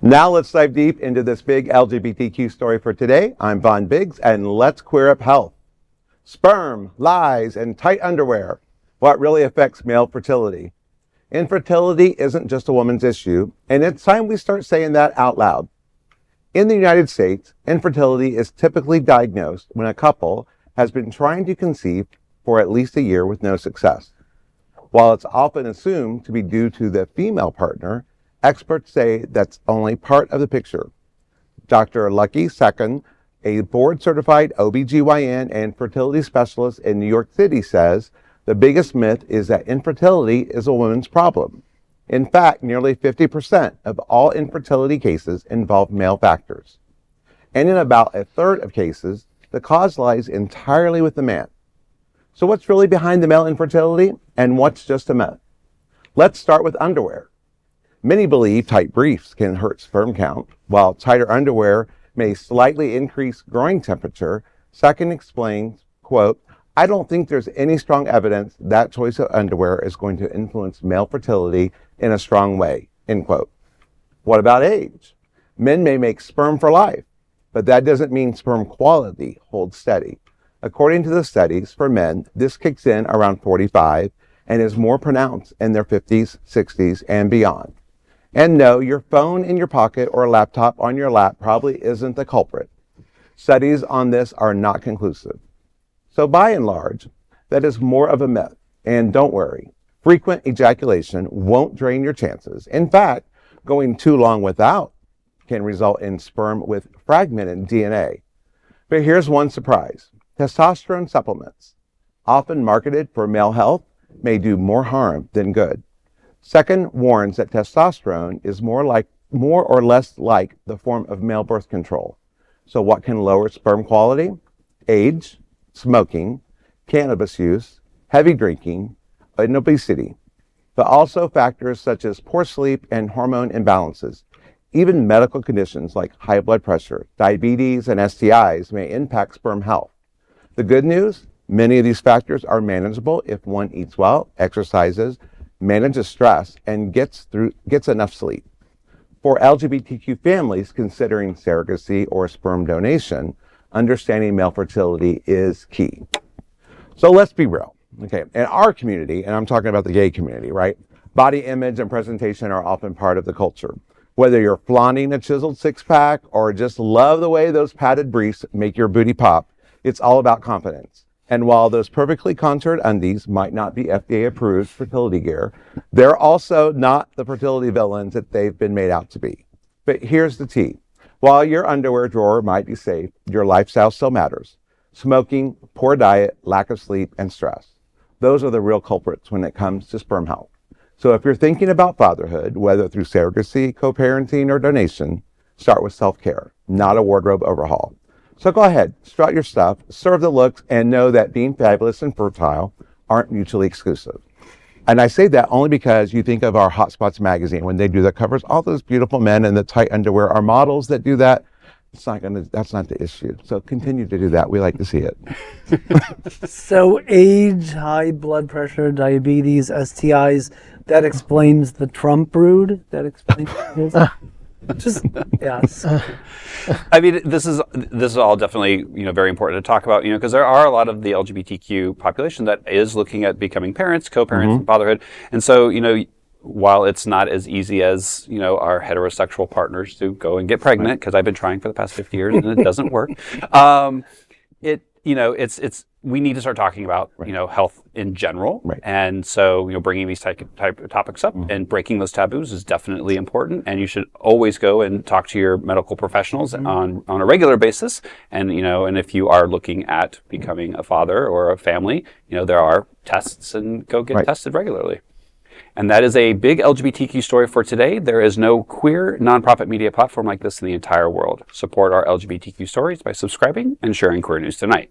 Now let's dive deep into this big LGBTQ story for today. I'm Von Biggs, and let's queer up health. Sperm, lies, and tight underwear. What really affects male fertility? Infertility isn't just a woman's issue, and it's time we start saying that out loud. In the United States, infertility is typically diagnosed when a couple has been trying to conceive for at least a year with no success. While it's often assumed to be due to the female partner, experts say that's only part of the picture. Dr. Lucky Sekhon, a board-certified OBGYN and fertility specialist in New York City, says the biggest myth is that infertility is a woman's problem. In fact, nearly 50% of all infertility cases involve male factors. And in about a third of cases, the cause lies entirely with the man. So what's really behind the male infertility, and what's just a myth? Let's start with underwear. Many believe tight briefs can hurt sperm count, while tighter underwear may slightly increase groin temperature. Sekhon explains, quote, "I don't think there's any strong evidence that choice of underwear is going to influence male fertility in a strong way," end quote. What about age? Men may make sperm for life, but that doesn't mean sperm quality holds steady. According to the studies, for men, this kicks in around 45 and is more pronounced in their 50s, 60s, and beyond. And no, your phone in your pocket or laptop on your lap probably isn't the culprit. Studies on this are not conclusive. So by and large, that is more of a myth. And don't worry, frequent ejaculation won't drain your chances. In fact, going too long without can result in sperm with fragmented DNA. But here's one surprise. Testosterone supplements, often marketed for male health, may do more harm than good. Sekhon warns that testosterone is more or less like the form of male birth control. So what can lower sperm quality? Age, smoking, cannabis use, heavy drinking, and obesity. But also factors such as poor sleep and hormone imbalances. Even medical conditions like high blood pressure, diabetes, and STIs may impact sperm health. The good news? Many of these factors are manageable if one eats well, exercises, manages stress, and gets enough sleep. For LGBTQ families considering surrogacy or sperm donation, understanding male fertility is key. So let's be real. Okay, in our community, and I'm talking about the gay community, right? Body image and presentation are often part of the culture. Whether you're flaunting a chiseled six-pack or just love the way those padded briefs make your booty pop, it's all about confidence. And while those perfectly contoured undies might not be FDA-approved fertility gear, they're also not the fertility villains that they've been made out to be. But here's the tea. While your underwear drawer might be safe, your lifestyle still matters. Smoking, poor diet, lack of sleep, and stress. Those are the real culprits when it comes to sperm health. So if you're thinking about fatherhood, whether through surrogacy, co-parenting, or donation, start with self-care, not a wardrobe overhaul. So go ahead, strut your stuff, serve the looks, and know that being fabulous and fertile aren't mutually exclusive. And I say that only because you think of our Hotspots magazine when they do the covers, all those beautiful men in the tight underwear are models that do that. That's not the issue. So continue to do that. We like to see it. So age, high blood pressure, diabetes, STIs, that explains the Trump brood? That explains this? Just yes. I mean, this is all definitely very important to talk about, because there are a lot of the LGBTQ population that is looking at becoming parents, co-parents, and fatherhood, and so while it's not as easy as our heterosexual partners to go and get pregnant, because I've been trying for the past 50 years and it doesn't work. It's we need to start talking about health in general, and so bringing these type of topics up and breaking those taboos is definitely important. And you should always go and talk to your medical professionals on a regular basis. And and if you are looking at becoming a father or a family, there are tests, and go get tested regularly. And that is a big LGBTQ story for today. There is no queer nonprofit media platform like this in the entire world. Support our LGBTQ stories by subscribing and sharing Queer News Tonight.